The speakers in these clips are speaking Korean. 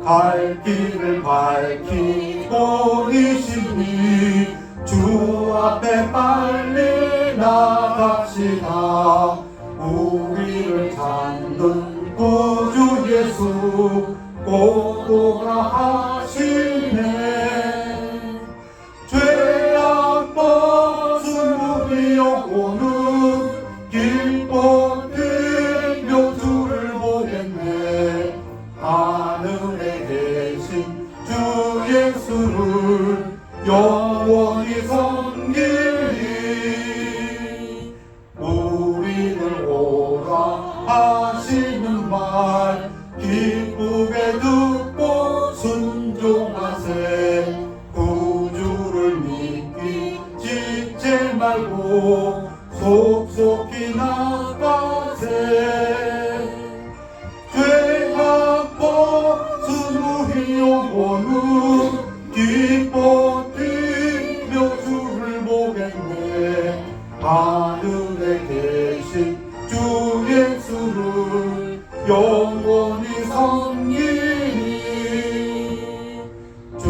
갈 길을 밝히고 계시니 주 앞에 빨리 나갑시다. 우리를 찾는 구주 예수 꼭 오라 하시네. 죄악 벗은 우리 영혼은 기뻐 뛰며 주를 보겠네. 하늘에 계신 주 예수를 영원히 섬기리. 우리를 오라 하시는 말 기쁘게 듣고 순종하세. 구주를 믿기 지체 말고 속속히 나가세. 죄악 벗은 우리 영혼은 기뻐 뛰며 주를 보겠네. 하늘에 계신 주 예수를 영원히 섬기니. 주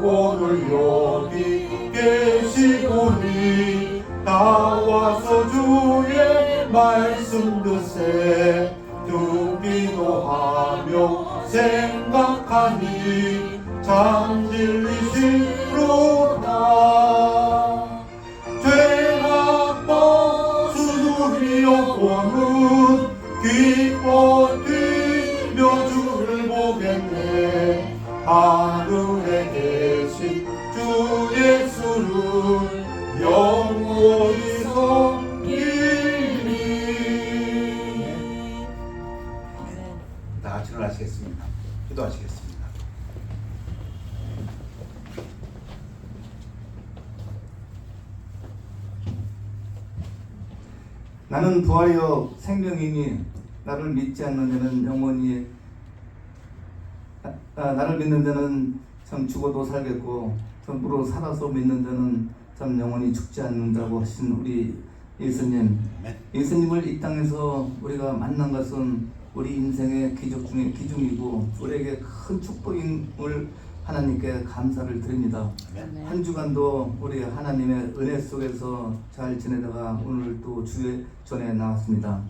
오늘 여기 계시오니 나와서 주의 말씀 듣세. 듣기도 하며 생각하니 참 진리시로다. 죄악 벗은 우리 영혼은 기뻐 뛰며 주를 보겠네. 하늘에 계신 주 예수를 영원히 섬기리. 다 같이 일어나시겠습니다. 기도하시겠습니다. 나는 부활이요 생명이니 나를 믿지 않는 자는 영원히 나를 믿는 자는 참 죽어도 살겠고 참으로 살아서 믿는 자는 참 영원히 죽지 않는다고 하신 우리 예수님. 예수님을 이 땅에서 우리가 만난 것은 우리 인생의 기적 중에 기중이고 우리에게 큰 축복임을 하나님께 감사를 드립니다. 한 주간도 우리 하나님의 은혜 속에서 잘 지내다가 오늘 또 주의 전에 나왔습니다.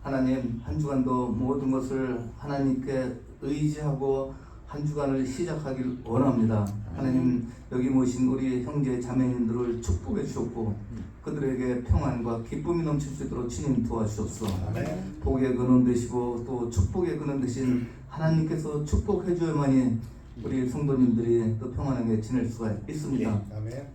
하나님, 한 주간도 모든 것을 하나님께 의지하고 한 주간을 시작하길 원합니다. 하나님, 여기 모신 우리 형제 자매님들을 축복해 주셨고 그들에게 평안과 기쁨이 넘칠 수 있도록 주님 도와주옵소서. 복의 근원 되시고 또 축복의 근원 되신 하나님께서 축복해 줘야만이 우리 성도님들이 또 평안하게 지낼 수가 있습니다.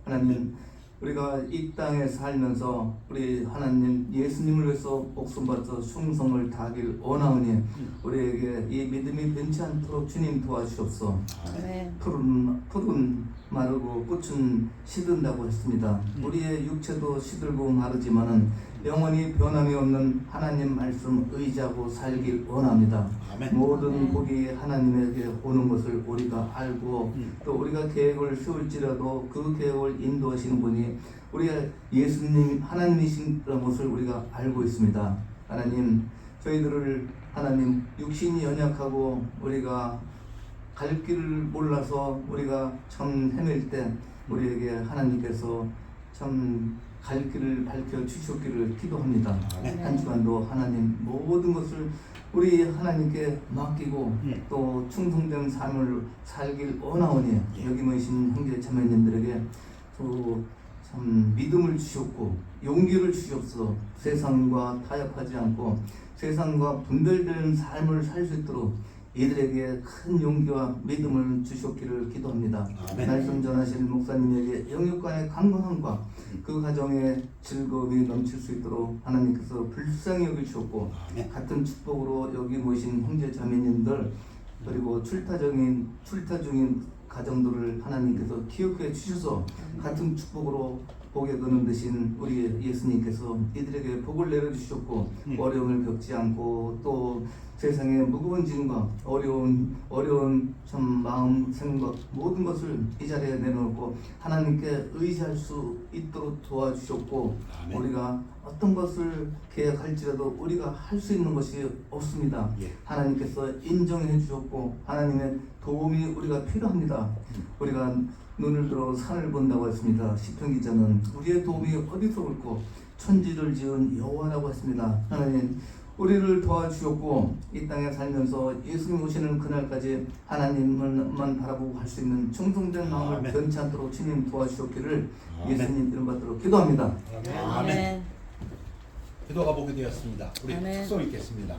하나님, 우리가 이 땅에 살면서 우리 하나님 예수님을 위해서 목숨 바쳐 충성을 다하길 원하오니 우리에게 이 믿음이 변치 않도록 주님 도와주옵소서. 풀은 마르고 꽃은 시든다고 했습니다. 우리의 육체도 시들고 마르지만은 영원히 변함이 없는 하나님 말씀 의지하고 살길 원합니다. 모든 복이 하나님에게 오는 것을 우리가 알고 또 우리가 계획을 세울지라도 그 계획을 인도하시는 분이 우리 예수님 하나님이신 것을 우리가 알고 있습니다. 하나님, 저희들을 하나님 육신이 연약하고 우리가 갈 길을 몰라서 우리가 참 헤맬 때 우리에게 하나님께서 참 갈 길을 밝혀 주셨기를 기도합니다. 한 주간도 하나님 모든 것을 우리 하나님께 맡기고 또 충성된 삶을 살길 원하오니 여기 모이신 형제 자매님들에게 또 참 믿음을 주셨고 용기를 주셨어. 세상과 타협하지 않고 세상과 분별되는 삶을 살 수 있도록 이들에게 큰 용기와 믿음을 주셨기를 기도합니다. 말씀 전하신 목사님에게 영육간의 강건함과 그 가정에 즐거움이 넘칠 수 있도록 하나님께서 불쌍히 여기셨고 같은 축복으로 여기 모신 형제 자매님들 그리고 출타 중인 가정들을 하나님께서 기억해 주셔서 같은 축복으로 복에 거는 되신 우리 예수님께서 이들에게 복을 내려주셨고 어려움을 겪지 않고 또 세상의 무거운 짐과 어려운 참 마음 생각 모든 것을 이 자리에 내놓고 하나님께 의지할 수 있도록 도와주셨고 우리가 어떤 것을 계획할지라도 우리가 할 수 있는 것이 없습니다. 하나님께서 인정해 주셨고 하나님의 도움이 우리가 필요합니다. 우리가 눈을 들어 산을 본다고 했습니다. 시편 기자는 우리의 도움이 어디서 올고 천지를 지은 여호와라고 했습니다. 하나님 우리를 도와주셨고 이 땅에 살면서 예수님 오시는 그날까지 하나님만 바라보고 갈 수 있는 충성된 마음을 변치 않도록 주님 도와주셨기를 예수님 이름 받들어 기도합니다. 아멘. 기도가 보게 되었습니다. 우리 특송 읽겠습니다.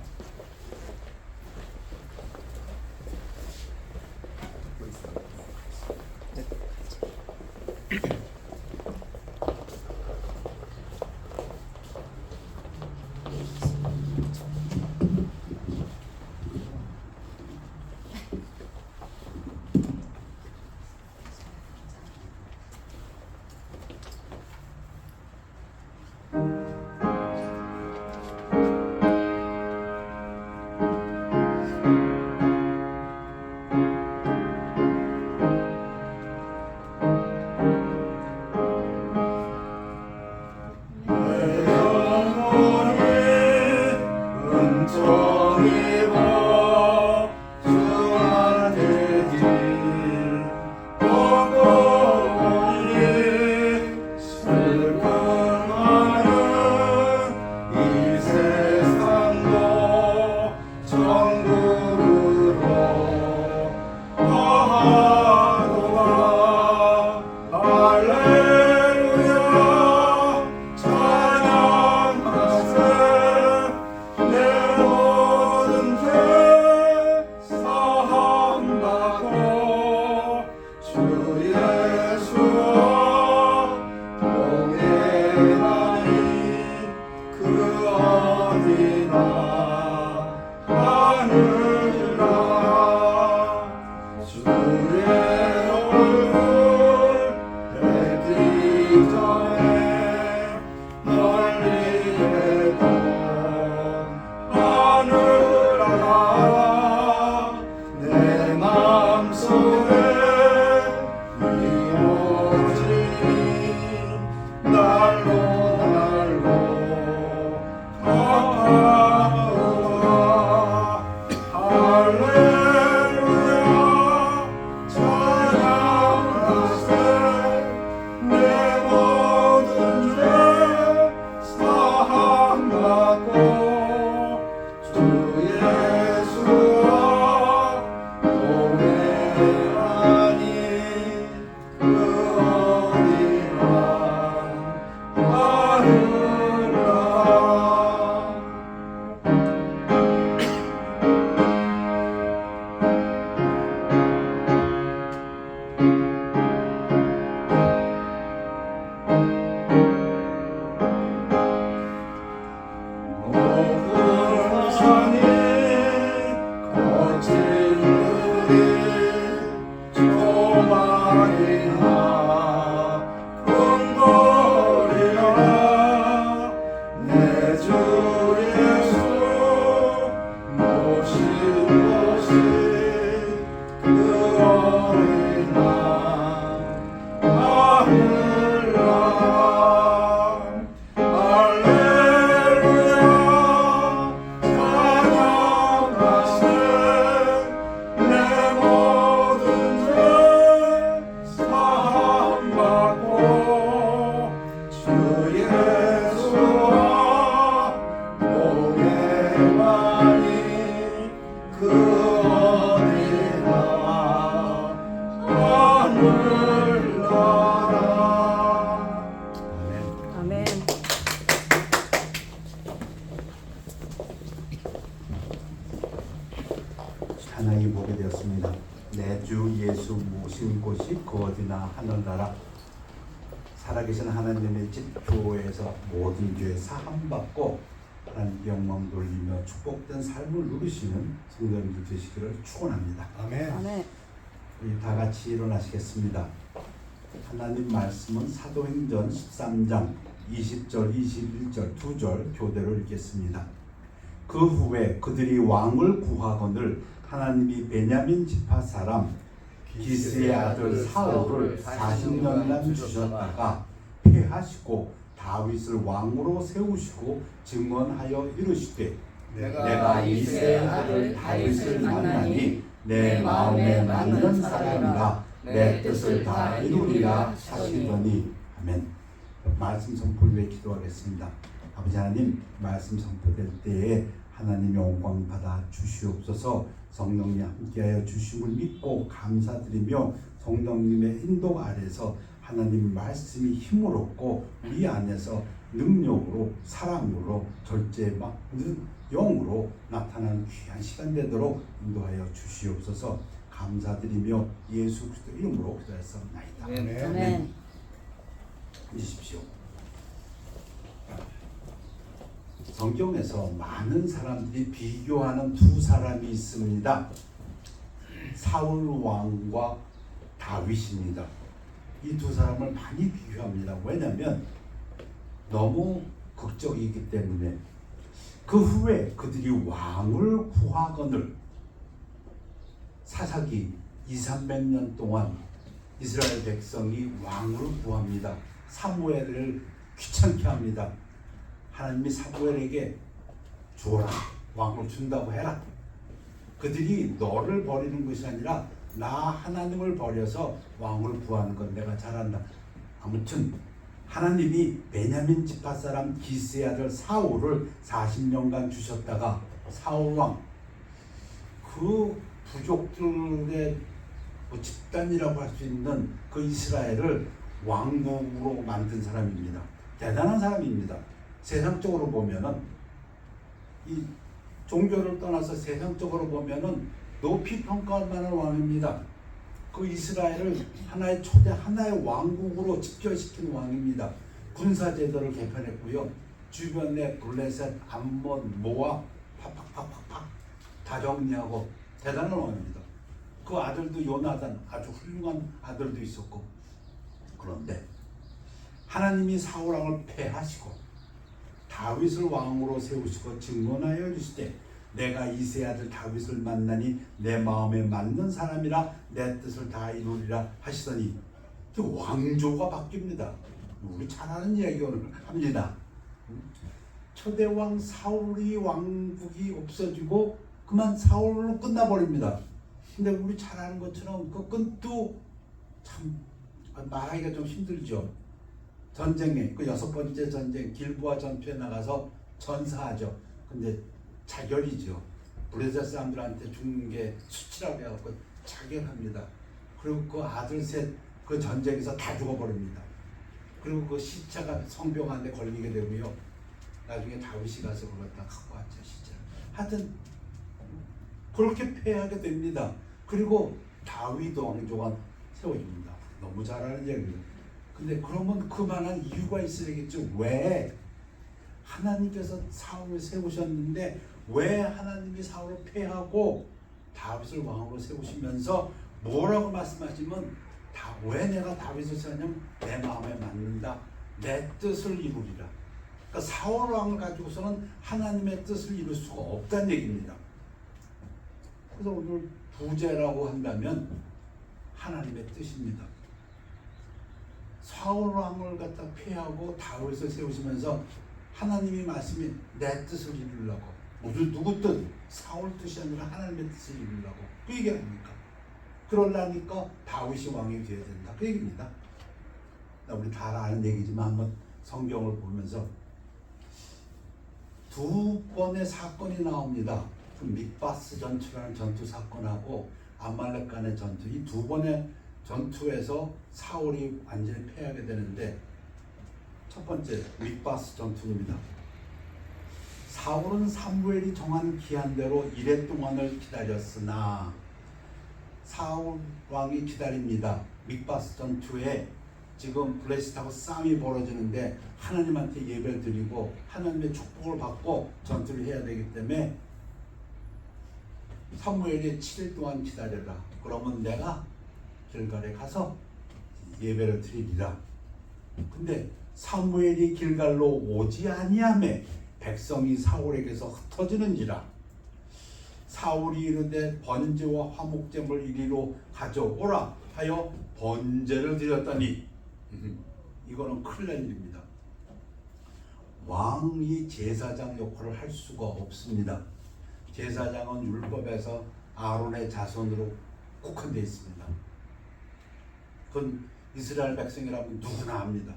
하나님 보게 되었습니다. 내 주 예수 모신 곳이 그 어디나 하늘나라. 살아계신 하나님의 집 교회에서 모든 죄 사함받고 하나님 영광 돌리며 축복된 삶을 누리시는 성도님들 되시기를 축원합니다. 아멘. 아멘. 우리 다 같이 일어나시겠습니다. 하나님 말씀은 사도행전 13장 20절 21절 2절 교대로 읽겠습니다. 그 후에 그들이 왕을 구하거늘 하나님이 베냐민 지파 사람 기스의 아들 사울을 40년간 주셨다가 폐하시고 다윗을 왕으로 세우시고 증언하여 이르시되 내가 내가 이새의 아들 다윗을 만나니 내 마음에 맞는 사람이라 내 뜻을 다 이루리라 하시더니. 아멘. 말씀 선포를 위해 기도하겠습니다. 아버지 하나님, 말씀 선포될 때에 하나님의 영광 받아 주시옵소서. 성령님 함께하여 주심을 믿고 감사드리며 성령님의 인도 아래서 하나님 말씀이 힘을 얻고 우리 안에서 능력으로 사랑으로 절제 영으로 나타나는 귀한 시간 되도록 인도하여 주시옵소서. 감사드리며 예수 그리스도 이름으로 기도했사옵나이다. 아멘. 앉으십시오. 성경에서 많은 사람들이 비교하는 두 사람이 있습니다. 사울 왕과 다윗입니다. 이 두 사람을 많이 비교합니다. 왜냐하면 너무 극적이기 때문에. 그 후에 그들이 왕을 구하거늘 사사기 200~300년 동안 이스라엘 백성이 왕을 구합니다. 사무엘을 귀찮게 합니다. 하나님이 사무엘에게 주어라, 왕을 준다고 해라. 그들이 너를 버리는 것이 아니라 나 하나님을 버려서 왕을 구하는 건 내가 잘한다. 아무튼 하나님이 베냐민 지파 사람 기스의 아들 사울을 40년간 주셨다가 사울 왕, 그 부족들의 집단이라고 할 수 있는 그 이스라엘을 왕국으로 만든 사람입니다. 대단한 사람입니다. 세상적으로 보면은, 이 종교를 떠나서 세상적으로 보면은 높이 평가할 만한 왕입니다. 그 이스라엘을 하나의 초대, 하나의 왕국으로 집결시킨 왕입니다. 군사제도를 개편했고요. 주변에 블레셋, 암몬, 모압 팍팍팍팍팍 다 정리하고 대단한 왕입니다. 그 아들도 요나단, 아주 훌륭한 아들도 있었고. 그런데 하나님이 사울 왕을 패하시고 다윗을 왕으로 세우시고 증언하여 이르시되 내가 이새의 아들 다윗을 만나니 내 마음에 맞는 사람이라 내 뜻을 다 이루리라 하시더니 왕조가 바뀝니다. 우리 잘 아는 이야기 오늘 합니다. 초대왕 사울이 왕국이 없어지고 그만 사울로 끝나버립니다. 근데 우리 잘 아는 것처럼 그 끝도 참 말하기가 좀 힘들죠. 전쟁에 그 6번째 전쟁 길보아 전투에 나가서 전사하죠. 근데 자결이죠. 블레셋 사람들한테 죽는 게 수치라고 해갖고 자결합니다. 그리고 그 아들 셋 그 전쟁에서 다 죽어버립니다. 그리고 그 시체가 성벽한테 걸리게 되고요. 나중에 다윗이 가서 그걸 다 갖고 왔죠, 시체를. 하여튼 그렇게 패하게 됩니다. 그리고 다윗 왕조가 세워집니다. 너무 잘 아는 얘기입니다. 근데 그러면 그만한 이유가 있어야겠죠. 왜 하나님께서 사울을 세우셨는데 왜 하나님이 사울을 패하고 다윗을 왕으로 세우시면서 뭐라고 말씀하시면 왜 내가 다윗을 세우냐면 내 마음에 맞는다, 내 뜻을 이루리라. 그러니까 사울 왕을 가지고서는 하나님의 뜻을 이룰 수가 없다는 얘기입니다. 그래서 오늘 부제라고 한다면 하나님의 뜻입니다. 사울 왕을 갖다 패하고 다윗을 세우시면서 하나님이 말씀이 내 뜻을 이루려고, 누구 뜻? 사울 뜻이 아니라 하나님의 뜻을 이루려고 그 얘기 아닙니까? 그러려니까 다윗이 왕이 되어야 된다 그 얘기입니다. 우리 다 아는 얘기지만 한번 성경을 보면서 두 번의 사건이 나옵니다. 그 mik바스 전투라는 전투 사건하고 아말렉 간의 전투, 이 두 번의 전투에서 사울이 완전히 패하게 되는데, 첫 번째 mik바스 전투입니다. 사울은 사무엘이 정한 기한대로 1회 동안을 기다렸으나 사울 왕이 기다립니다. mik바스 전투에 지금 블레셋하고 싸움이 벌어지는데 하나님한테 예배를 드리고 하나님의 축복을 받고 전투를 해야 되기 때문에 사무엘이 7일 동안 기다려라. 그러면 내가 길갈에 가서 예배를 드리리라. 근데 사무엘이 길갈로 오지 아니하매 백성이 사울에게서 흩어지는지라. 사울이 이르되 번제와 화목제물 이리로 가져오라 하여 번제를 드렸더니, 이거는 큰일 날 일입니다. 왕이 제사장 역할을 할 수가 없습니다. 제사장은 율법에서 아론의 자손으로 국한되어 있습니다. 그건 이스라엘 백성이라면 누구나 압니다.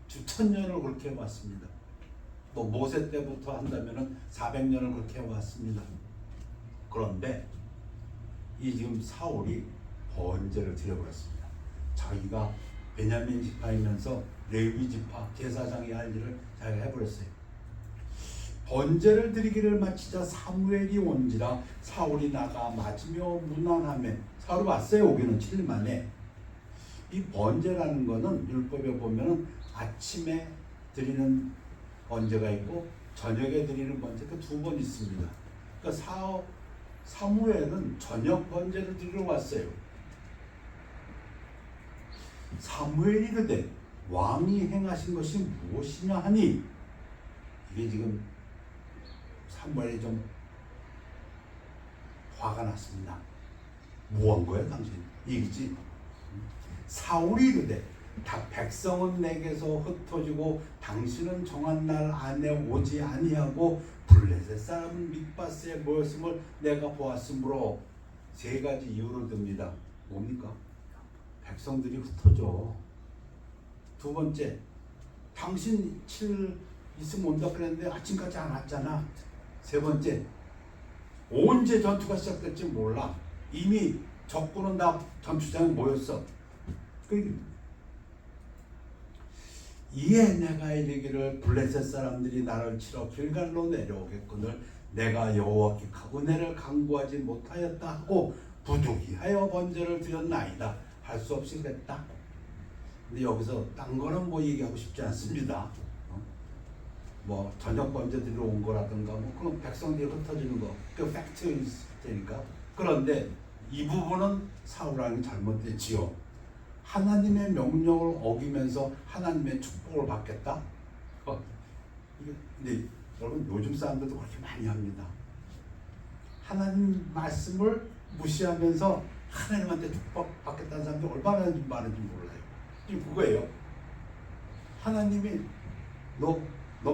주 1000년을 그렇게 해왔습니다. 또 모세 때부터 한다면 400년을 그렇게 해왔습니다. 그런데 이 지금 사울이 번제를 드려버렸습니다. 자기가 베냐민 지파이면서 레위 지파 제사장이 할 일을 자기가 해버렸어요. 번제를 드리기를 마치자 사무엘이 온지라 사울이 나가 맞으며 문안하며 사울이 왔어요. 오기는 7일 만에. 이 번제라는 거는 율법에 보면은 아침에 드리는 번제가 있고 저녁에 드리는 번제가 2번 있습니다. 그러니까 사무엘은 저녁 번제를 드리러 왔어요. 사무엘이 이르되 왕이 행하신 것이 무엇이냐 하니, 이게 지금 사무엘이 좀 화가 났습니다. 뭐 한 거야 당신? 이기지. 사울이 이르되 다 백성은 내게서 흩어지고 당신은 정한 날 안에 오지 아니하고 블레셋 사람은 mik바스에 모였음을 내가 보았으므로 3가지 이유를 듭니다. 뭡니까? 백성들이 흩어져. 2번째, 당신 7일 있으면 온다 그랬는데 아침까지 안 왔잖아. 3번째, 언제 전투가 시작될지 몰라. 이미 적군은 다 전투장에 모였어. 이에 내가 이르기를 블레셋 사람들이 나를 치러 길갈로 내려오겠거늘 내가 여호와께 은혜를 간구하지 못하였다 하고 부득이하여 번제를 드렸나이다. 할 수 없이 그랬다. 근데 여기서 딴 거는 뭐 얘기하고 싶지 않습니다. 뭐 저녁 번제 드리러 온 거라든가 뭐 그런 백성들이 흩어지는 거, 그 팩트이니까. 그런데 이 부분은 사울왕이 잘못됐지요. 하나님의 명령을 어기면서 하나님의 축복을 받겠다. 근데 여러분 요즘 사람들도 그렇게 많이 합니다. 하나님 말씀을 무시하면서 하나님한테 축복 받겠다는 사람들이 얼마나 많은지 몰라요. 지금 그거예요. 하나님이 너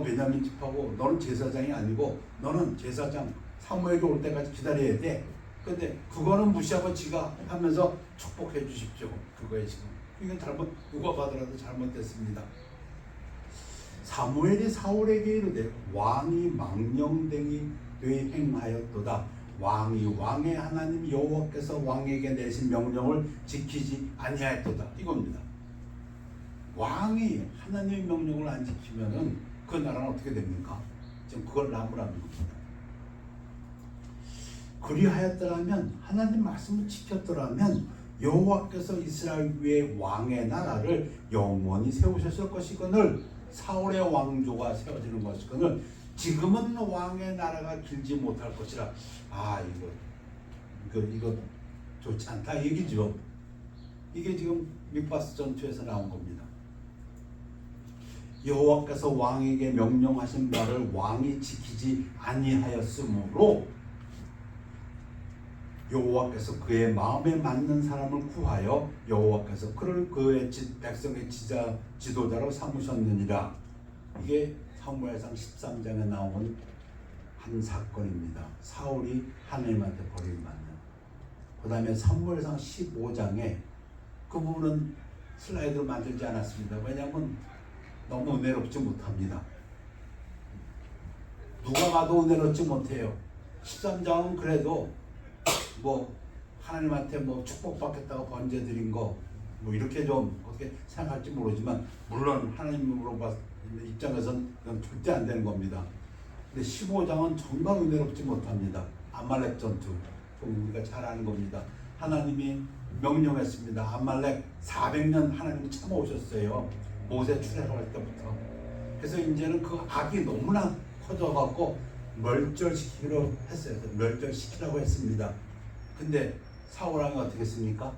베냐민 집하고 너는 제사장이 아니고 너는 제사장 사무엘이 올 때까지 기다려야 돼. 근데 그거는 무시하고 지가 하면서 축복해 주십시오. 그거에 지금 이건 잘못, 누가 봐더라도 잘못됐습니다. 사무엘이 사울에게 이르되 왕이 망령되이 행하였도다. 왕이 왕의 하나님 여호와께서 왕에게 내신 명령을 지키지 아니하였도다. 이겁니다. 왕이 하나님의 명령을 안 지키면은 그 나라는 어떻게 됩니까? 지금 그걸 나무라는 겁니다. 그리하였더라면, 하나님 말씀을 지켰더라면 여호와께서 이스라엘 위에 왕의 나라를 영원히 세우셨을 것이거늘, 사울의 왕조가 세워지는 것이거늘 지금은 왕의 나라가 길지 못할 것이라. 이거 좋지 않다 얘기죠. 이게 지금 mik바스 전투에서 나온 겁니다. 여호와께서 왕에게 명령하신 바를 왕이 지키지 아니하였으므로 여호와께서 그의 마음에 맞는 사람을 구하여 여호와께서 그를 그의 백성의 지도자로 삼으셨느니라. 이게 사무엘상 13장에 나온 한 사건입니다. 사울이 하나님한테 버림받는. 그 다음에 사무엘상 15장에 그 부분은 슬라이드로 만들지 않았습니다. 왜냐하면 너무 은혜롭지 못합니다. 누가 봐도 은혜롭지 못해요. 13장은 그래도 뭐 하나님한테 뭐 축복받겠다고 번제 드린 거 뭐 이렇게 좀 어떻게 생각할지 모르지만, 물론 하나님으로 봤을 입장에서는 그건 절대 안 되는 겁니다. 근데 15장은 정말 은혜롭지 못합니다. 아말렉 전투, 우리가 잘 아는 겁니다. 하나님이 명령했습니다. 아말렉 400년 하나님이 참아오셨어요. 모세 출애굽할 때부터. 그래서 이제는 그 악이 너무나 커져갖고 멸절시키기로 했어요. 멸절시키라고 했습니다. 근데 사울왕이 어떻게 했습니까?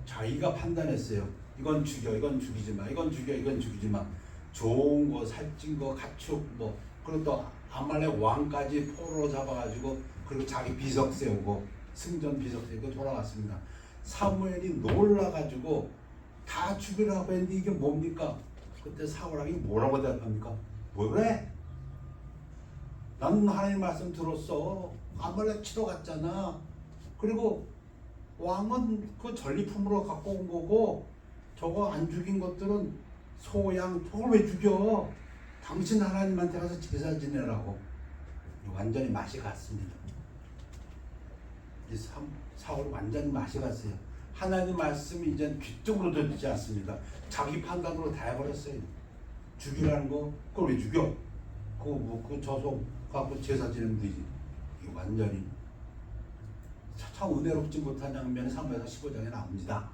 자기가 판단했어요. 이건 죽여, 이건 죽이지 마, 이건 죽여, 이건 죽이지 마. 좋은 거, 살찐 거, 가축, 뭐, 그리고 또 아말렉 왕까지 포로로 잡아가지고, 그리고 자기 비석 세우고, 승전 비석 세우고 돌아왔습니다. 사무엘이 놀라가지고 다 죽이라고 했는데 이게 뭡니까? 그때 사울왕이 뭐라고 대답합니까? 뭐 그래? 나는 하나님 말씀 들었어. 아말렉 치러 갔잖아. 그리고 왕은 그 전리품으로 갖고 온 거고 저거 안 죽인 것들은 소양 저걸 왜 죽여? 당신 하나님한테 가서 제사 지내라고. 완전히 맛이 갔습니다. 이 사울은 완전히 맛이 갔어요. 하나님 말씀이 이제 귀쪽으로 듣지 않습니다. 자기 판단으로 다 해버렸어요. 죽이라는 거 그걸 왜 죽여? 그 저속 갖고 제사 지내면 되지. 이거 완전히 참 은혜롭지 못한 장면이 사무엘상 15장에 나옵니다.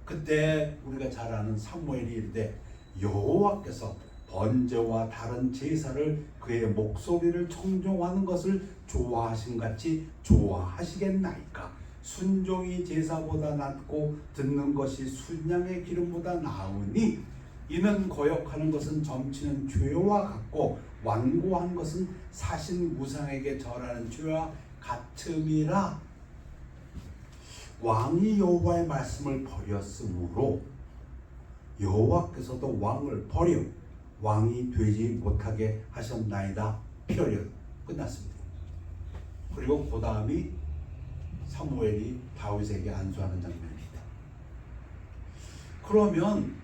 그때 우리가 잘 아는 사무엘이 이르되 여호와께서 번제와 다른 제사를 그의 목소리를 청종하는 것을 좋아하신 같이 좋아하시겠나이까. 순종이 제사보다 낫고 듣는 것이 순양의 기름보다 나으니 이는 거역하는 것은 점치는 죄와 같고 완고한 것은 사신 무상에게 절하는 죄와 같음이라. 왕이 여호와의 말씀을 버렸으므로 여호와께서도 왕을 버려 왕이 되지 못하게 하셨나이다. 피어리어 끝났습니다. 그리고 그 다음이 사무엘이 다윗에게 안수하는 장면입니다. 그러면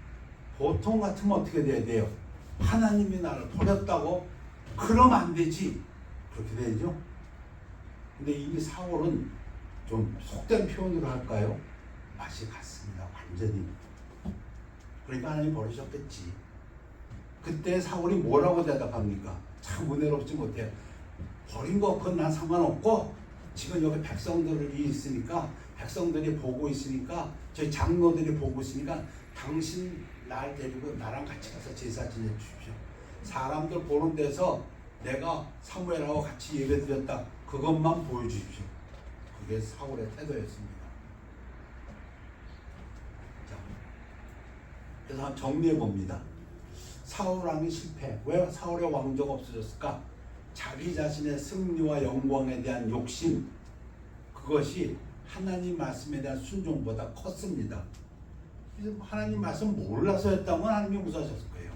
보통 같으면 어떻게 돼야 돼요? 하나님이 나를 버렸다고? 그러면 안 되지. 그렇게 되죠. 근데 이 사울은 좀 속된 표현으로 할까요? 맛이 갔습니다. 완전히. 그러니까 하나님이 버리셨겠지. 그때 사울이 뭐라고 대답합니까? 참 은혜롭지 못해요. 버린 거 그건 난 상관없고 지금 여기 백성들이 있으니까 백성들이 보고 있으니까 저희 장로들이 보고 있으니까 당신 날 데리고 나랑 같이 가서 제사 지내 주십시오. 사람들 보는 데서 내가 사무엘하고 같이 예배 드렸다. 그것만 보여주십시오. 그게 사울의 태도였습니다. 자, 그래서 정리해 봅니다. 사울 왕이 실패. 왜 사울의 왕조가 없어졌을까? 자기 자신의 승리와 영광에 대한 욕심, 그것이 하나님 말씀에 대한 순종보다 컸습니다. 그래서 하나님 말씀 몰라서 했다면 하나님이 무사하셨을 거예요.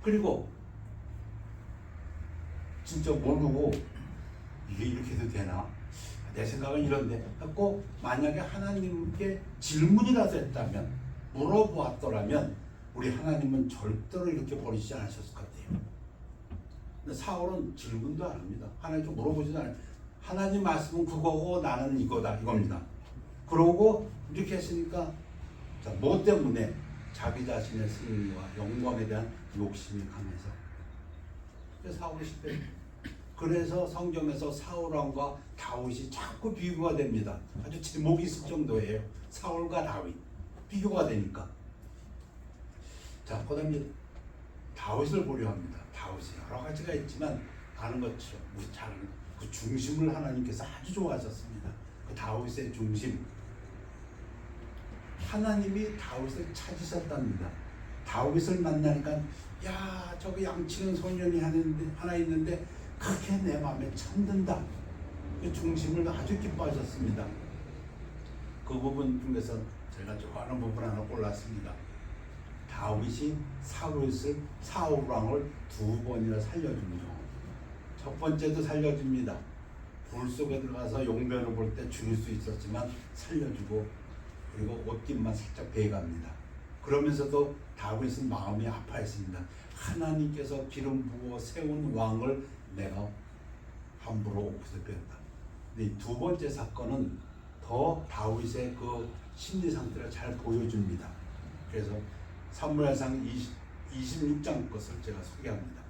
그리고 진짜 모르고 이게 이렇게 해도 되나? 내 생각은 이런데 꼭 만약에 하나님께 질문이라도 했다면, 물어보았더라면 우리 하나님은 절대로 이렇게 버리지 않으셨을 것 같아요. 근데 사울은 질문도 안 합니다. 하나님 좀 물어보지도 않아요. 하나님 말씀은 그거고 나는 이거다, 이겁니다. 그러고 이렇게 했으니까 자, 뭐 때문에? 자기 자신의 승리와 영광에 대한 욕심이 강해서. 그래서 사울이 실패. 그래서 성경에서 사울왕과 다윗이 자꾸 비교가 됩니다. 아주 제목이 있을 정도예요. 사울과 다윗 비교가 되니까. 자, 그 다음에 다윗을 보려 합니다. 다윗이 여러 가지가 있지만 아는 것처럼 그 중심을 하나님께서 아주 좋아하셨습니다. 그 다윗의 중심. 하나님이 다윗을 찾으셨답니다. 다윗을 만나니까 야, 저거 양치는 소년이 하나 있는데 그게 내 마음에 참든다. 그 중심을 아주 기뻐하셨습니다. 그 부분 중에서 제가 좋아하는 부분 하나 골랐습니다. 다윗이 사울왕을 2번이나 살려줍니다. 첫 번째도 살려줍니다. 불 속에 들어가서 용변을 볼 때 죽일 수 있었지만 살려주고, 그리고 옷깃만 살짝 베갑니다. 그러면서도 다윗은 마음이 아파했습니다. 하나님께서 기름 부어 세운 왕을 내가 함부로 옷을 뺐다. 근데 이 두 번째 사건은 더 다윗의 그 심리 상태를 잘 보여줍니다. 그래서 사무엘상 26장 것을 제가 소개합니다.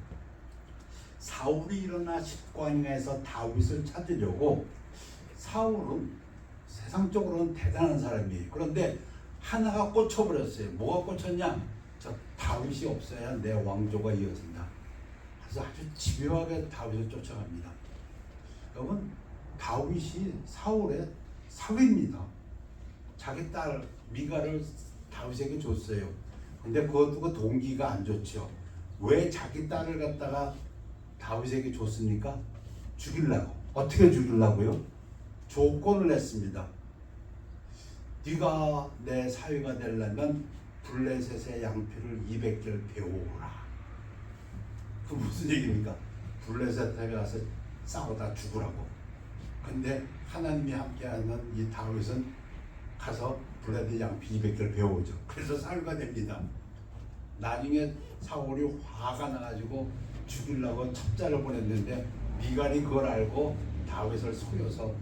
사울이 일어나 십광야에서 다윗을 찾으려고. 사울은 세상적으로는 대단한 사람이에요. 그런데 하나가 꽂혀버렸어요. 뭐가 꽂혔냐? 저 다윗이 없어야 내 왕조가 이어진다. 그래서 아주 집요하게 다윗을 쫓아갑니다. 여러분, 다윗이 사울의 사위입니다. 자기 딸 미가를 다윗에게 줬어요. 근데 그것도 그 동기가 안 좋죠. 왜 자기 딸을 갖다가 다윗에게 줬습니까? 죽이려고. 어떻게 죽이려고요? 조건을 냈습니다. 네가 내 사위가 되려면 블레셋의 양피를 200개를 베어오라. 그 무슨 얘기입니까? 블레셋에 가서 싸우다 죽으라고. 근데 하나님이 함께하는 이 다윗은 가서 블레셋 양피 200개를 베어오죠. 그래서 사유가 됩니다. 나중에 사울이 화가 나가지고 죽이려고 첩자를 보냈는데 미갈이 그걸 알고 다윗을 속여서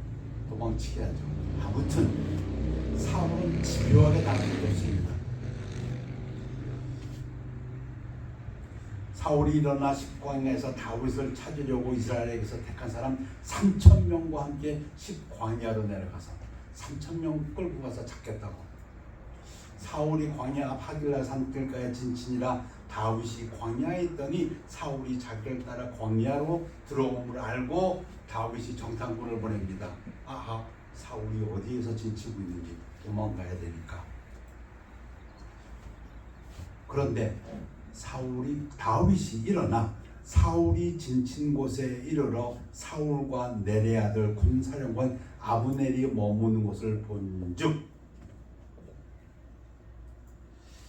도망치게 하죠. 아무튼 사울은 집요하게 당했습니다. 사울이 일어나 십광야에서 다윗을 찾으려고 이스라엘에게서 택한 사람 3,000명과 함께 십광야로 내려가서 3,000명 끌고 가서 잡겠다고. 사울이 광야 앞 하길라 산길가에 진친이라 다윗이 광야에 있더니 사울이 자기를 따라 광야로 들어옴을 알고 다윗이 정탐꾼을 보냅니다. 아하, 사울이 어디에서 진치고 있는지 도망가야 되니까. 그런데 다윗이 일어나 사울이 진친 곳에 이르러 사울과 넬의 아들 군사령관 아브넬이 머무는 곳을 본즉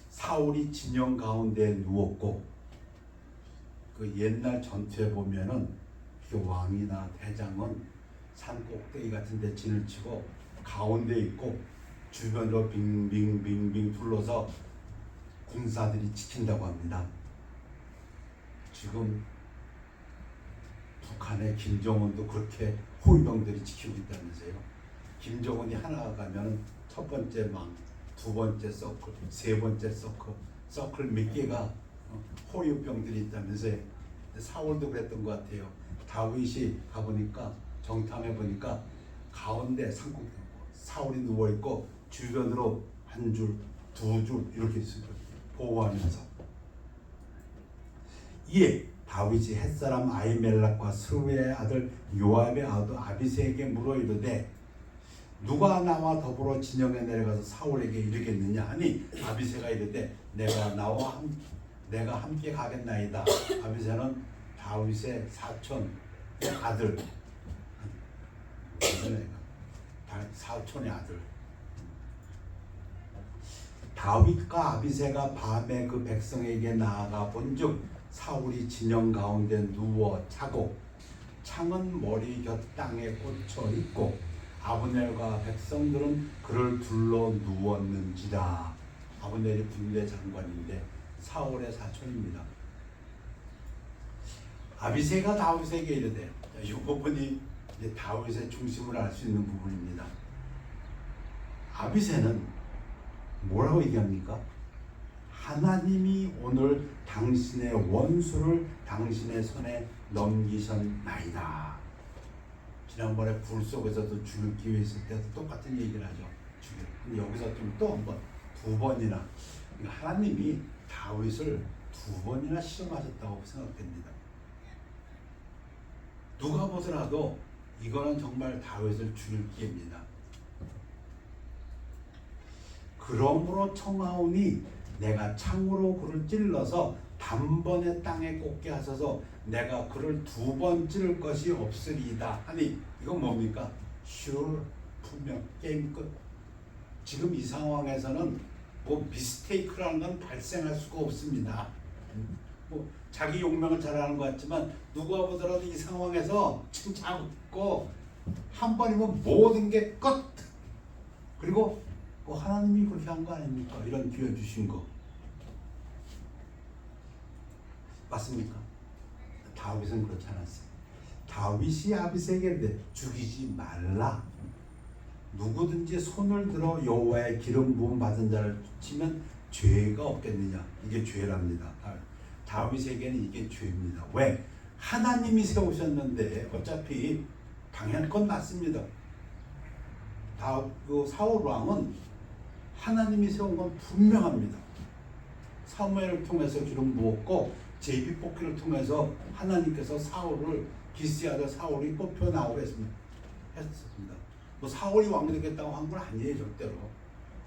사울이 진영 가운데 누웠고, 그 옛날 전투에 보면은 그 왕이나 대장은 산 꼭대기 같은 데 진을 치고 가운데 있고 주변으로 빙빙빙빙 둘러서 군사들이 지킨다고 합니다. 지금 북한의 김정은도 그렇게 호위병들이 지키고 있다면서요. 김정은이 하나 가면 첫 번째 망, 두 번째 서클, 세 번째 서클 몇 개가 호위병들이 있다면서요. 사울도 그랬던 것 같아요. 다윗이 가보니까 정탐해 보니까 가운데 산꼭대기 사울이 누워 있고 주변으로 한 줄, 두 줄 이렇게 있어요. 보호하면서. 이에 다윗이 햇사람 아히멜렉과 스루의 아들 요압의 아들 아비새에게 물어 이르되 누가 나와 더불어 진영에 내려가서 사울에게 이르겠느냐 하니 아비새가 이르되 내가 함께 가겠나이다. 아비새는 다윗의 사촌 아들, 사촌의 아들. 다윗과 아비새가 밤에 그 백성에게 나아가 본즉 사울이 진영 가운데 누워 자고 창은 머리 곁 땅에 꽂혀 있고 아브넬과 백성들은 그를 둘러 누웠는지라. 아브넬이 군대 장관인데 사울의 사촌입니다. 아비새가 다윗에게 이르되, 이 부분이 이제 다윗의 중심을 알 수 있는 부분입니다. 아비새는 뭐라고 얘기합니까? 하나님이 오늘 당신의 원수를 당신의 손에 넘기셨나이다. 지난번에 불 속에서도 죽일 기회 있을 때도 똑같은 얘기를 하죠. 근데 여기서 좀 또 한 번, 두 번이나 하나님이 다윗을 두 번이나 시험하셨다고 생각됩니다. 누가 보더라도 이거는 정말 다윗을 죽일 기회입니다. 그러므로 청하오니 내가 창으로 그를 찔러서 단번에 땅에 꽂게 하소서. 내가 그를 두 번 찌를 것이 없으리이다 하니, 이건 뭡니까? sure, 분명, 게임 끝. 지금 이 상황에서는 뭐 미스테이크라는 건 발생할 수가 없습니다. 뭐 자기 용명을 잘하는 것 같지만 누가 보더라도 이 상황에서 지금 잡고 한 번이면 모든 게 끝. 그리고 뭐 하나님이 그렇게 한 거 아닙니까? 이런 기회 주신 거 맞습니까? 다윗은 그렇지 않았어요. 다윗이 아비새에게 죽이지 말라. 누구든지 손을 들어 여호와의 기름 부음 받은 자를 치면 죄가 없겠느냐. 이게 죄랍니다. 다윗에게는 이게 죄입니다. 왜? 하나님이 세우셨는데 어차피 당연한 건 맞습니다. 그 사울 왕은 하나님이 세운 건 분명합니다. 사무엘을 통해서 기름 부었고 제비 뽑기를 통해서 하나님께서 사울을 기스의 아들 사울이 뽑혀 나오게 했습니다. 뭐 사울이 왕 되겠다고 한 건 아니에요. 절대로.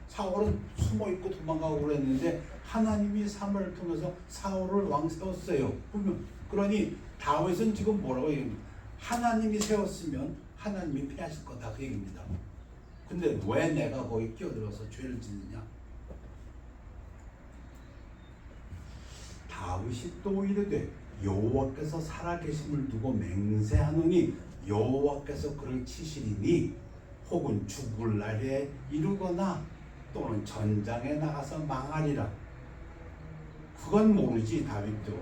사울은 숨어 있고 도망가고 그랬는데 하나님이 사무엘을 통해서 사울을 왕 세웠어요. 그러니 다윗은 지금 뭐라고 얘기합니까? 하나님이 세웠으면 하나님이 패하실 거다 그 얘기입니다. 근데 왜 내가 거기 끼어들어서 죄를 짓느냐? 다윗이 또 이르되 여호와께서 살아계심을 두고 맹세하노니 여호와께서 그를 치시리니 혹은 죽을 날에 이르거나 또는 전장에 나가서 망하리라. 그건 모르지 다윗도.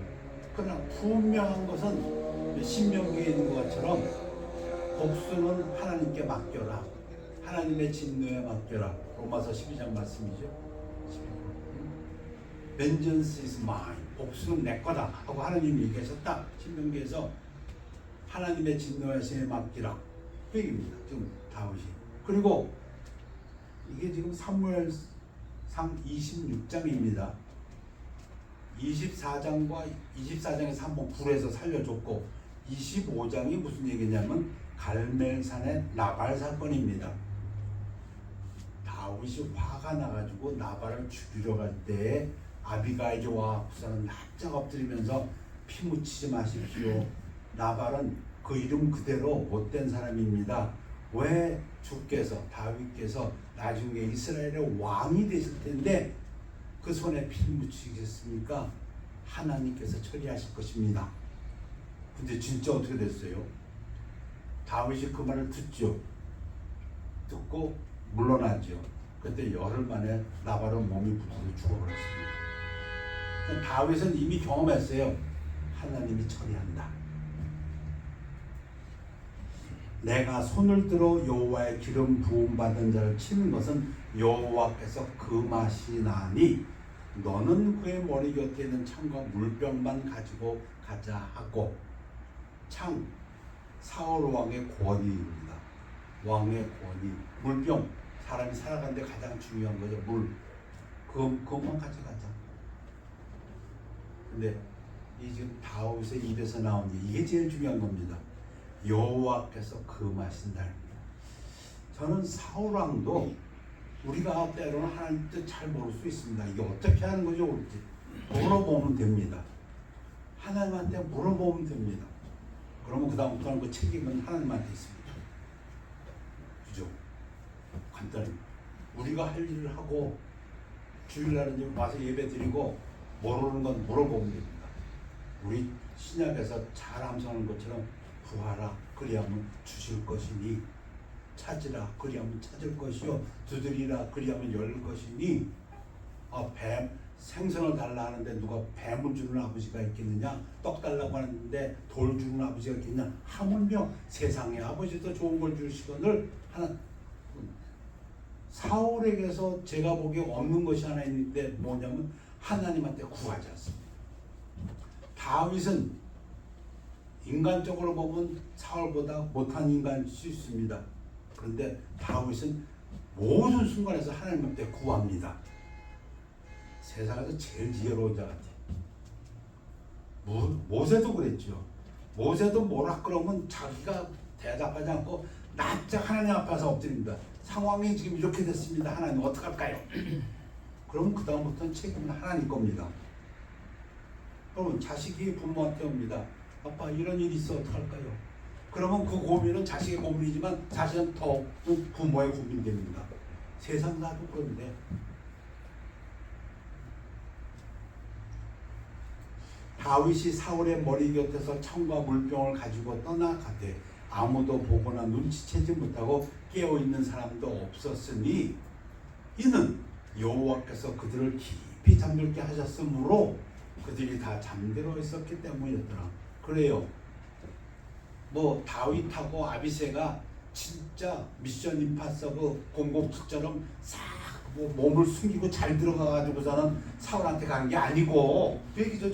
그러나 분명한 것은 신명기에 있는 것처럼 복수는 하나님께 맡겨라. 하나님의 진노에 맡겨라. 로마서 12장 말씀이죠. Vengeance is mine. 복수는 내 거다 하고 하나님이 얘기하셨다. 신명기에서 하나님의 진노에 맡기라. 그 얘기입니다. 지금 다윗이. 그리고 이게 지금 사무엘상 26장입니다. 24장에서 한번 불에서 살려줬고 25장이 무슨 얘기냐면 갈멜산의 나발 사건입니다. 다윗이 화가 나가지고 나발을 죽이려 갈 때 아비가일과 후사는 납작 엎드리면서 피 묻히지 마십시오. 나발은 그 이름 그대로 못된 사람입니다. 왜 주께서 다윗께서 나중에 이스라엘의 왕이 되실 텐데 그 손에 피 묻히겠습니까? 하나님께서 처리하실 것입니다. 근데 진짜 어떻게 됐어요? 다윗이 그 말을 듣죠. 듣고 물러나죠. 그때 열흘 만에 나발은 몸이 부서져 죽어버렸습니다. 다윗은 이미 경험했어요. 하나님이 처리한다. 내가 손을 들어 여호와의 기름 부음 받은 자를 치는 것은 여호와께서 금하시나니 너는 그의 머리 곁에 있는 창과 물병만 가지고 가자 하고. 창, 사울 왕의 권위입니다. 왕의 권위. 물병, 사람이 살아가는데 가장 중요한 거죠. 물. 그것만 가져가자. 근데 이 지금 다윗의 입에서 나온 이게 제일 중요한 겁니다. 여호와께서 금하신다. 저는 사울 왕도 우리가 때로는 하나님 뜻 잘 모를 수 있습니다. 이게 어떻게 하는 거죠? 옳지? 물어보면 됩니다. 하나님한테 물어보면 됩니다. 그러면 그 다음부터는 그 책임은 하나님한테 있습니다. 그죠? 간단히 우리가 할 일을 하고 주일날은 와서 예배 드리고 모르는 건 물어보면 됩니다. 우리 신약에서 잘 암송하는 것처럼 구하라 그리하면 주실 것이니, 찾으라 그리하면 찾을 것이요, 두드리라 그리하면 열 것이니. 뱀 생선을 달라 하는데 누가 뱀을 주는 아버지가 있겠느냐? 떡 달라고 하는데 돌 주는 아버지가 있겠냐? 하물며 세상의 아버지도 좋은 걸 주시거늘 하나. 사울에게서 제가 보기에 없는 것이 하나 있는데 뭐냐면 하나님한테 구하지 않습니다. 다윗은 인간적으로 보면 사울보다 못한 인간일 수 있습니다. 그런데 다윗은 모든 순간에서 하나님한테 구합니다. 세상에서 제일 지혜로운 자 같아요. 모세도 그랬죠. 모세도 뭐라 그러면 자기가 대답하지 않고 납작 하나님 앞에서 엎드립니다. 상황이 지금 이렇게 됐습니다. 하나님 어떡할까요? 그럼 그 다음부터는 책임은 하나님 겁니다. 그러면 자식이 부모한테 옵니다. 아빠 이런 일이 있어 어떡할까요? 그러면 그 고민은 자식의 고민이지만 사실은 더 부모의 고민이 됩니다. 세상 사도 그런데 다윗이 사울의 머리 곁에서 창과 물병을 가지고 떠나가되 아무도 보거나 눈치채지 못하고 깨어있는 사람도 없었으니 이는 여호와께서 그들을 깊이 잠들게 하셨으므로 그들이 다 잠들어 있었기 때문이었더라. 그래요. 뭐 다윗하고 아비새가 진짜 미션 임파서블 007처럼 싹 뭐 몸을 숨기고 잘 들어가가지고서는 사울한테 간 게 아니고 그 얘기죠.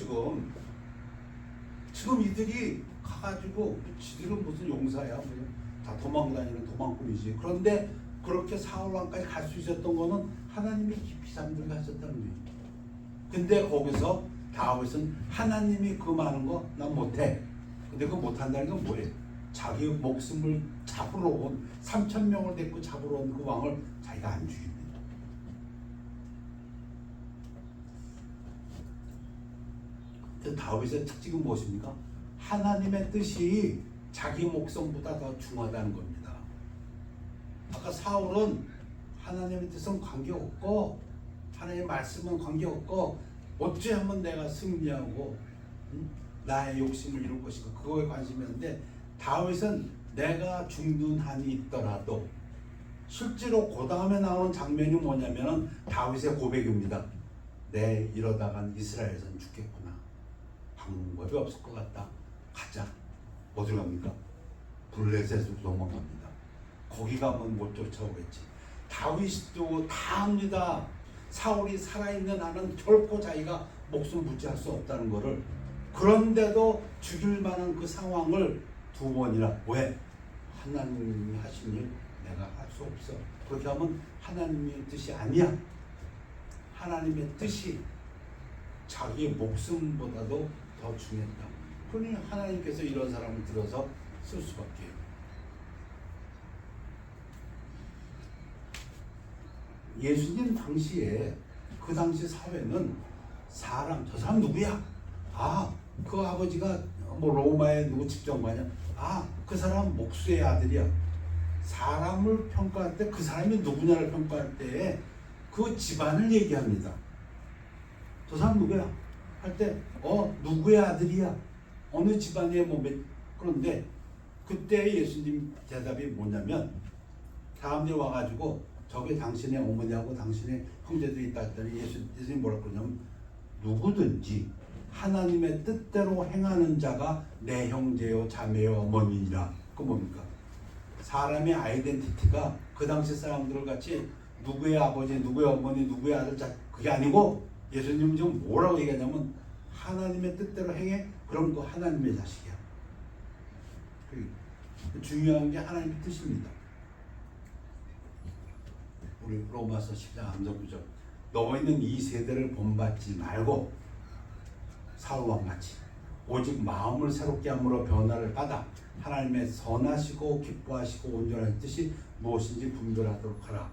지금 이들이 가가지고 지들은 무슨 용사야, 다 도망다니는 도망꾼이지. 그런데 그렇게 사울 왕까지 갈 수 있었던 거는 하나님이 깊이 잠들게 하셨다는 거예요. 근데 거기서 다윗은 하나님이 그 많은 거 난 못해. 근데 그거 못한다는 건 뭐예요? 자기 목숨을 잡으러 온 3,000명을 데리고 잡으러 온 그 왕을 자기가 안 죽입니다. 다윗의 특징은 무엇입니까? 하나님의 뜻이 자기 목숨보다 더 중요하다는 겁니다. 아까 사울은 하나님의 뜻은 관계없고 하나님의 말씀은 관계없고 어찌하면 내가 승리하고 나의 욕심을 이룰 것인가 그거에 관심이었는데 다윗은 내가 죽는 한이 있더라도 실제로 그 다음에 나오는 장면이 뭐냐면은 다윗의 고백입니다. 내 이러다간 이스라엘에선 죽겠구나. 방법이 없을 것 같다. 가자. 어디로 갑니까? 블레셋으로 도망갑니다. 거기 가면 못 쫓아오겠지. 다윗도 다 압니다. 사울이 살아있는 한은 결코 자기가 목숨 부지할 수 없다는 것을. 그런데도 죽일 만한 그 상황을 두 번이나 왜? 하나님이 하신 일 내가 할 수 없어. 그렇게 하면 하나님의 뜻이 아니야. 하나님의 뜻이 자기의 목숨보다도 더 중요했다. 그러니 하나님께서 이런 사람을 들어서 쓸 수밖에. 예수님 당시에 그 당시 사회는 사람, 저 사람 누구야? 아, 그 아버지가 뭐 로마의 누구 집정관이야? 아, 그 사람 목수의 아들이야. 사람을 평가할 때 그 사람이 누구냐를 평가할 때 그 집안을 얘기합니다. 저 사람 누구야? 할 때 누구의 아들이야? 어느 집안에 뭐 그런데 그때 예수님 대답이 뭐냐면 사람들이 와가지고 저게 당신의 어머니하고 당신의 형제들이 있다 했더니 예수님 뭐라고 그러냐면 누구든지 하나님의 뜻대로 행하는 자가 내 형제요 자매요 어머니니라. 그 뭡니까? 사람의 아이덴티티가 그 당시 사람들을 같이 누구의 아버지, 누구의 어머니, 누구의 아들, 그게 아니고 예수님은 지금 뭐라고 얘기하냐면 하나님의 뜻대로 행해. 그럼 그 하나님의 자식이야. 중요한 게 하나님의 뜻입니다. 우리 로마서 10장 암송구절 너희는 이 세대를 본받지 말고 사울왕같이 오직 마음을 새롭게 함으로 변화를 받아 하나님의 선하시고 기뻐하시고 온전한 뜻이 무엇인지 분별하도록 하라.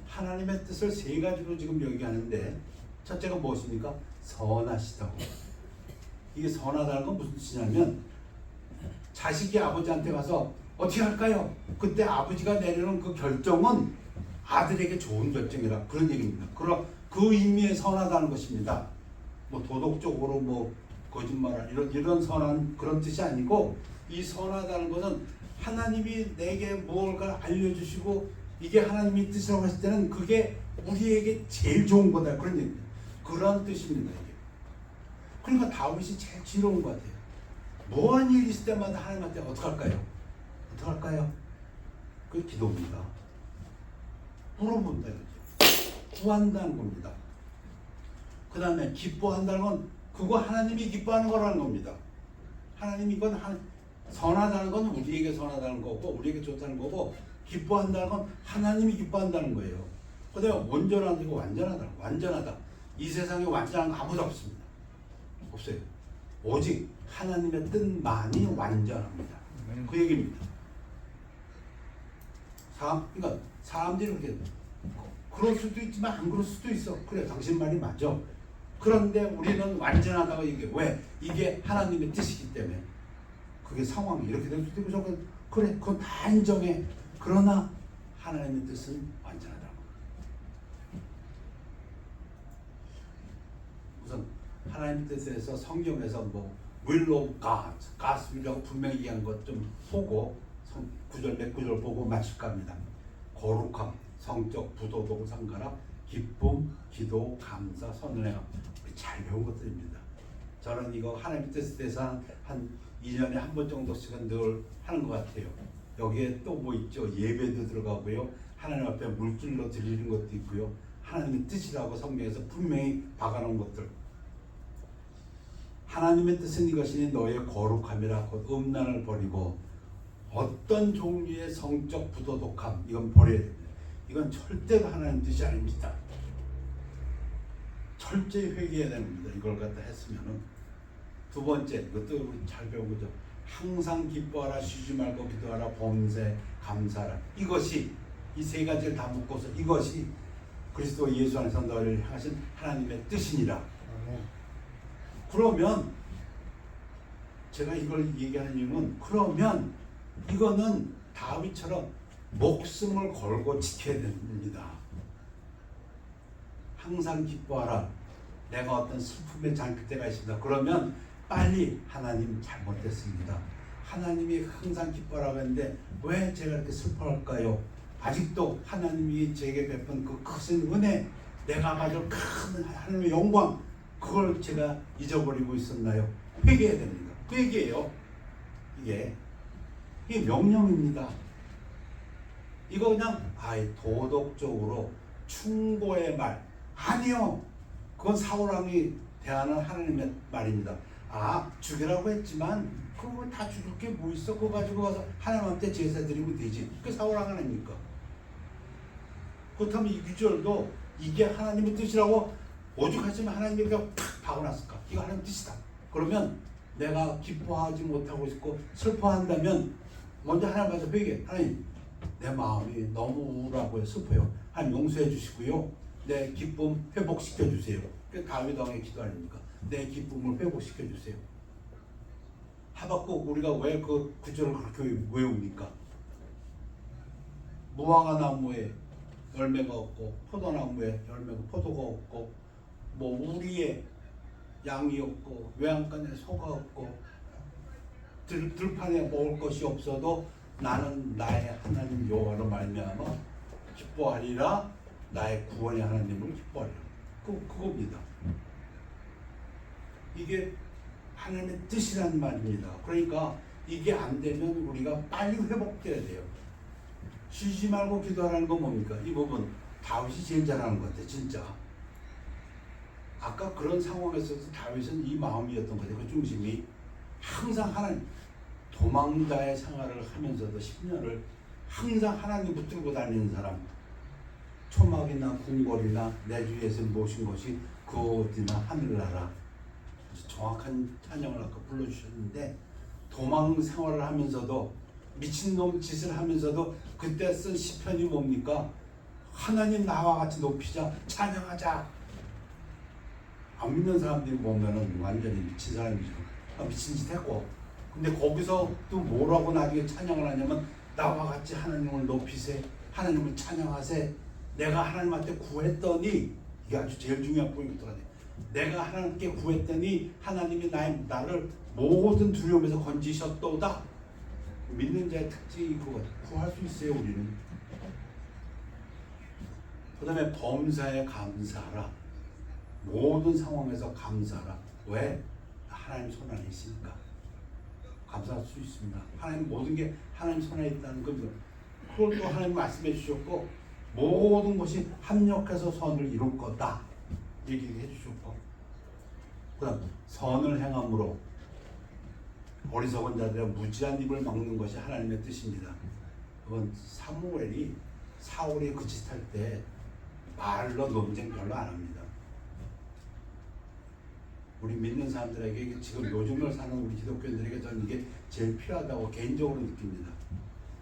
하나님의 뜻을 세 가지로 지금 얘기하는데 첫째가 무엇입니까? 선하시다고. 이게 선하다는 건 무슨 뜻이냐면 자식이 아버지한테 가서 어떻게 할까요? 그때 아버지가 내리는 그 결정은 아들에게 좋은 결정이라 그런 얘기입니다. 그럼 그 의미의 선하다는 것입니다. 뭐 도덕적으로 뭐 거짓말 이런 선한 그런 뜻이 아니고 이 선하다는 것은 하나님이 내게 무엇을 알려주시고 이게 하나님의 뜻이라고 했을 때는 그게 우리에게 제일 좋은 거다 그런 얘기입니다. 그런 뜻입니다. 이게. 그러니까 다윗이 제일 지혜로운 것 같아요. 뭐한 일 있을 때마다 하나님한테 어떡할까요? 어떡할까요? 그게 기도입니다. 물어본다 이거죠. 구한다는 겁니다. 그 다음에 기뻐한다는 건 그거 하나님이 기뻐하는 거라는 겁니다. 하나님이 이건 선하다는 건 우리에게 선하다는 거고 우리에게 좋다는 거고 기뻐한다는 건 하나님이 기뻐한다는 거예요. 그 다음에 온전하고 완전하다. 이 세상에 완전한 거 아무도 없습니다. 없어요. 오직 하나님의 뜻만이 완전합니다. 그 얘기입니다. 그러니까 사람들이 그렇게 그럴 수도 있지만 안 그럴 수도 있어. 그래, 당신 말이 맞아. 그런데 우리는 완전하다고 얘기해. 왜? 이게 하나님의 뜻이기 때문에. 그게 상황이 이렇게 될 수도 있고 저건 그래, 그건 다 인정해. 그러나 하나님의 뜻은 완전하다고. 우선 하나님의 뜻에서 성경에서 뭐 will of God, God's will이라고 분명히 얘기한 것 좀 보고 구절 몇 구절 보고 맞출까 합니다. 거룩함, 성적, 부도덕, 상가라, 기쁨, 기도, 감사, 선은혜감. 잘 배운 것들입니다. 저는 이거 하나님의 뜻에 대해서 한 2년에 한 번 정도씩은 늘 하는 것 같아요. 여기에 또 뭐 있죠? 예배도 들어가고요. 하나님 앞에 물질로 드리는 것도 있고요. 하나님의 뜻이라고 성경에서 분명히 박아놓은 것들. 하나님의 뜻은 이것이니 너의 거룩함이라 곧 음란을 버리고 어떤 종류의 성적 부도덕함 이건 버려야 됩니다. 이건 절대로 하나님 뜻이 아닙니다. 철저히 회개해야 됩니다. 이걸 갖다 했으면은. 두 번째, 이것도 우리 잘 배운 거죠. 항상 기뻐하라, 쉬지 말고 기도하라, 범세, 감사하라. 이것이 이 세 가지를 다 묶어서 이것이 그리스도 예수 안에서 너를 향하신 하나님의 뜻이니라. 그러면 제가 이걸 얘기하는 이유는 그러면 이거는 다윗처럼 목숨을 걸고 지켜야 됩니다. 항상 기뻐하라. 내가 어떤 슬픔에 잠길 때가 있습니다. 그러면 빨리 하나님 잘못됐습니다. 하나님이 항상 기뻐라고 했는데 왜 제가 이렇게 슬퍼할까요? 아직도 하나님이 제게 베푼 그 크신 은혜, 내가 가질 큰 하나님의 영광, 그걸 제가 잊어버리고 있었나요? 회개해야 됩니다. 회개예요. 이게 명령입니다. 이거 그냥 도덕적으로 충고의 말 아니요. 그건 사울왕이 대하는 하나님의 말입니다. 죽이라고 했지만 그거 다 죽일 게 뭐 있어? 그거 가지고 가서 하나님한테 제사 드리면 되지. 그게 사울왕 아닙니까? 그렇다면 이 구절도 이게 하나님의 뜻이라고 오죽하지만 하나님이 그냥 팍 박아놨을까? 이거 하나님의 뜻이다. 그러면 내가 기뻐하지 못하고 있고 슬퍼한다면 먼저 하나님 앞에 회개. 하나님, 내 마음이 너무 우울하고요, 슬퍼요. 하나님 용서해 주시고요. 내 기쁨 회복시켜 주세요. 그게 다윗 왕의 기도 아닙니까? 내 기쁨을 회복시켜 주세요. 하박국 우리가 왜 그 구절을 그렇게 외웁니까? 무화과 나무에 열매가 없고 포도나무에 열매가 포도가 없고 뭐 우리에 양이 없고 외양간에 소가 없고 들판에 먹을 것이 없어도 나는 나의 하나님 여호와로 말미암아 기뻐하리라. 나의 구원의 하나님을 기뻐하리라. 그겁니다. 이게 하나님의 뜻이란 말입니다. 그러니까 이게 안 되면 우리가 빨리 회복돼야 돼요. 쉬지 말고 기도하라는 건 뭡니까? 이 부분 다윗이 제일 잘하는 것 같아요. 진짜. 아까 그런 상황에서도 다윗은 이 마음이었던 거죠. 그 중심이 항상 하나님, 도망자의 생활을 하면서도 10년을 항상 하나님 붙들고 다니는 사람, 초막이나 궁궐이나 내 주에서 모신 것이 그 어디나 하늘나라. 정확한 찬양을 아까 불러주셨는데 도망 생활을 하면서도 미친놈 짓을 하면서도 그때 쓴 시편이 뭡니까? 하나님 나와 같이 높이자, 찬양하자. 안 믿는 사람들이 보면은 완전히 미친 사람이죠. 미친 짓 했고. 근데 거기서 또 뭐라고 나중에 찬양을 하냐면 나와 같이 하나님을 높이세, 하나님을 찬양하세. 내가 하나님한테 구했더니, 이게 아주 제일 중요한 포인트가 돼. 내가 하나님께 구했더니 하나님이 나를 모든 두려움에서 건지셨도다. 믿는 자의 특징이 그거 구할 수 있어요. 우리는. 그 다음에 범사에 감사하라. 모든 상황에서 감사하라. 왜? 하나님 손 안에 있으니까 감사할 수 있습니다. 하나님 모든 게 하나님 손 안에 있다는 겁니다. 그걸 또 하나님 말씀해 주셨고 모든 것이 합력해서 선을 이룰 거다 얘기해 주셨고, 그 다음 선을 행함으로 어리석은 자들의 무지한 입을 막는 것이 하나님의 뜻입니다. 그건 사무엘이 사울이 그 짓 할 때 말로 논쟁 별로 안 합니다. 우리 믿는 사람들에게 지금 요즘을 사는 우리 기독교인들에게 저는 이게 제일 필요하다고 개인적으로 느낍니다.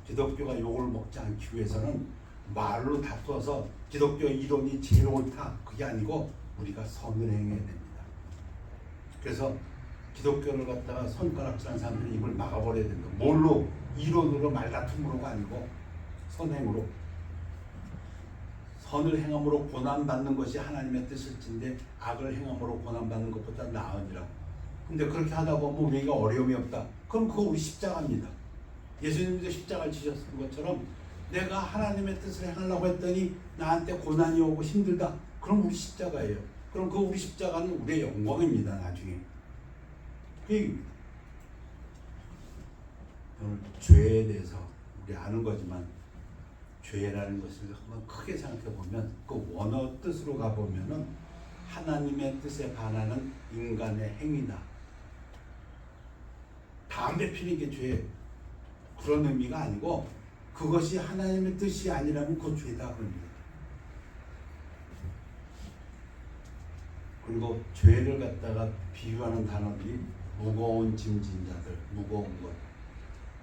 기독교가 욕을 먹지 않기 위해서는 말로 다투어서 기독교 이론이 제일 옳다 그게 아니고 우리가 선을 행해야 됩니다. 그래서 기독교를 갖다가 손가락질하는 사람들이 입을 막아버려야 된다. 뭘로? 이론으로 말다툼으로가 아니고 선행으로. 선을 행함으로 고난받는 것이 하나님의 뜻일진데 악을 행함으로 고난받는 것보다 나으니라. 근데 그렇게 하다 보면 우리가 어려움이 없다. 그럼 그거 우리 십자가입니다. 예수님도 십자가를 지셨던 것처럼 내가 하나님의 뜻을 행하려고 했더니 나한테 고난이 오고 힘들다. 그럼 우리 십자가예요. 그럼 그 우리 십자가는 우리의 영광입니다. 나중에. 오늘 죄에 대해서 우리 아는 거지만 죄라는 것을 한번 크게 생각해 보면 그 원어 뜻으로 가 보면은 하나님의 뜻에 반하는 인간의 행위다. 담배 피는 게 죄, 그런 의미가 아니고 그것이 하나님의 뜻이 아니라면 그 죄다 그럽니다. 그리고 죄를 갖다가 비유하는 단어들이 무거운 짐진 자들, 무거운 것,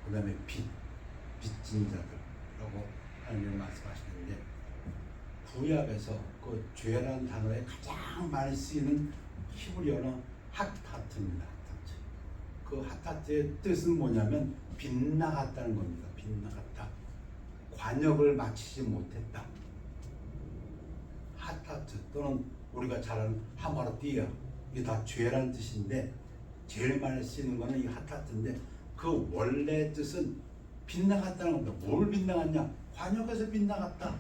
그 다음에 빚진 자들라고 하나님이 말씀하시는데, 구약에서 그 죄라는 단어에 가장 많이 쓰이는 히브리어는 핫하트입니다. 그 핫하트의 뜻은 뭐냐면 빗나갔다는 겁니다. 빗나갔다. 관역을 마치지 못했다. 핫하트 또는 우리가 잘 아는 하마르티아, 이게 다 죄라는 뜻인데 제일 많이 쓰이는 거는 이 하타트인데 그 원래 뜻은 빗나갔다는 겁니다. 뭘 빗나갔냐? 관역에서 빗나갔다.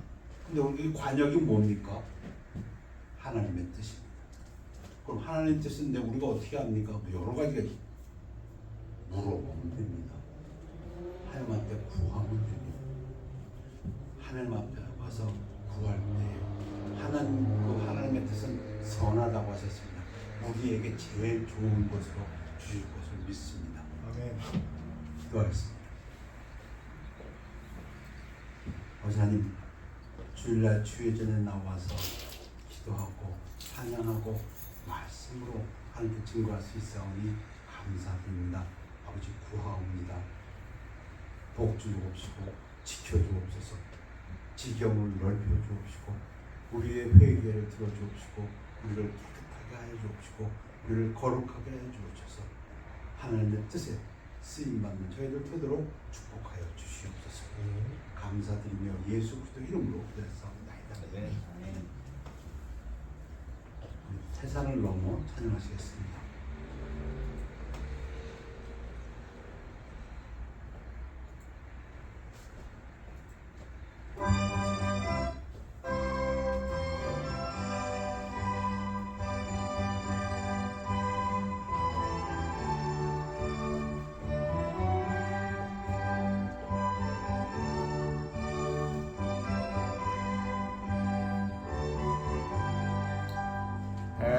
근데 우리 관역이 뭡니까? 하나님의 뜻입니다. 그럼 하나님의 뜻인데 우리가 어떻게 합니까? 여러 가지가 물어보면 됩니다. 하나님한테 구하면 됩니다. 하나님 앞에 와서 구할 때 하나님의 뜻은 선하다고 하셨습니다. 우리에게 제일 좋은 것으로 주실 것을 믿습니다. 아멘. 기도하겠습니다. 아버지 하나님, 주일날 주의전에 나와서 기도하고 찬양하고 말씀으로 하나님께 증거할 수 있사오니 감사드립니다. 아버지 구하옵니다. 복 주옵시고 지켜주옵소서. 지경을 넓혀주옵시고 우리의 회개를 들어주옵시고 우리를 깨끗하게 하여 주옵시고 우리를 거룩하게 해 주옵소서. 하나님의 뜻에 쓰임받는 저희들 되도록 축복하여 주시옵소서. 감사드리며 예수 그리스도 이름으로 기도했사옵나이다. 태산을 넘어 찬양하시겠습니다.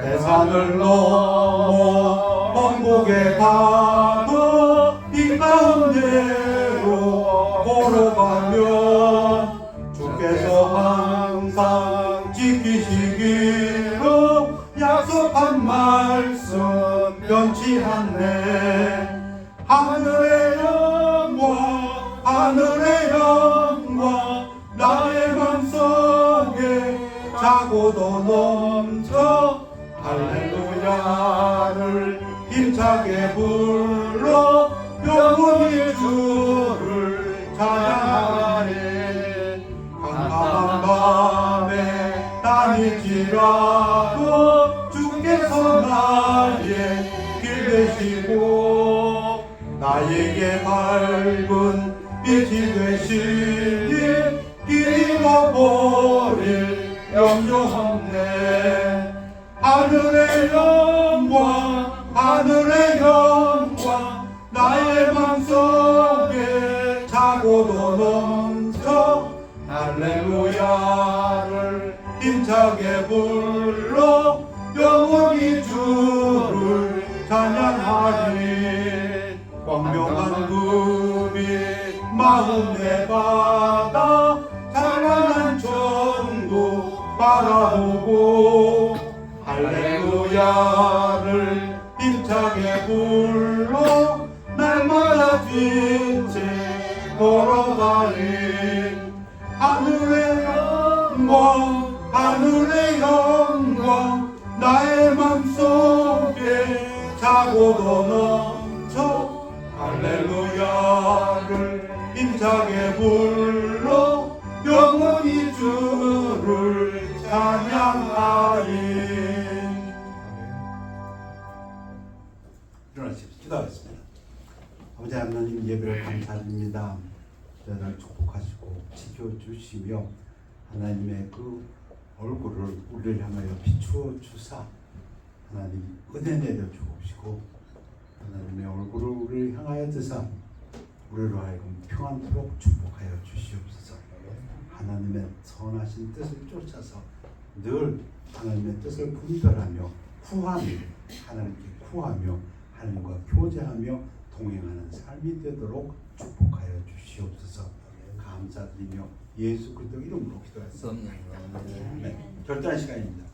대산을 넘어 먼 가도 이 가운데로 걸어가며 주께서 항상 지키시기로 약속한 말씀 변치 않네. 하늘의 영광 하늘의 영광 나의 맘속에 자고도 넘쳐 할렐루야를 힘차게 불러 영원히 주를 찬양하리. 깜깜한 밤에 다닐지라도 주께서 나의 길 되시고 나에게 밝은 빛이 되시니 길 잃어버릴 염려 없네. 하늘의 영광 하늘의 영광 나의 맘속에 자고도 넘쳐 할렐루야를 힘차게 불러 영원히 주를 찬양하리. 광명한 금이 마음에 받아 찬란한 천국 바라보고 할렐루야를 힘차게 불러 날마다 빛에 걸어가리. 하늘의 영광 하늘의 영광 나의 맘속에 자고도 넘쳐 할렐루야를 힘차게 불러 영원히 주를 찬양하리. 일어나십시오. 기도하겠습니다. 아버지 하나님 예배를 감사드립니다. 저희를 축복하시고 지켜주시며 하나님의 그 얼굴을 우리를 향하여 비추어 주사 하나님 은혜 내려 주옵시고 하나님의 얼굴을 우리를 향하여 드사 우리로 하여금 평안토록 축복하여 주시옵소서. 하나님의 선하신 뜻을 쫓아서 늘 하나님의 뜻을 분별하며 구하며 하나님께 구하며 하나님과 교제하며 동행하는 삶이 되도록 축복하여 주시옵소서. 감사드리며 예수 그리스도 이름으로 기도했습니다. 네, 결단의 시간입니다.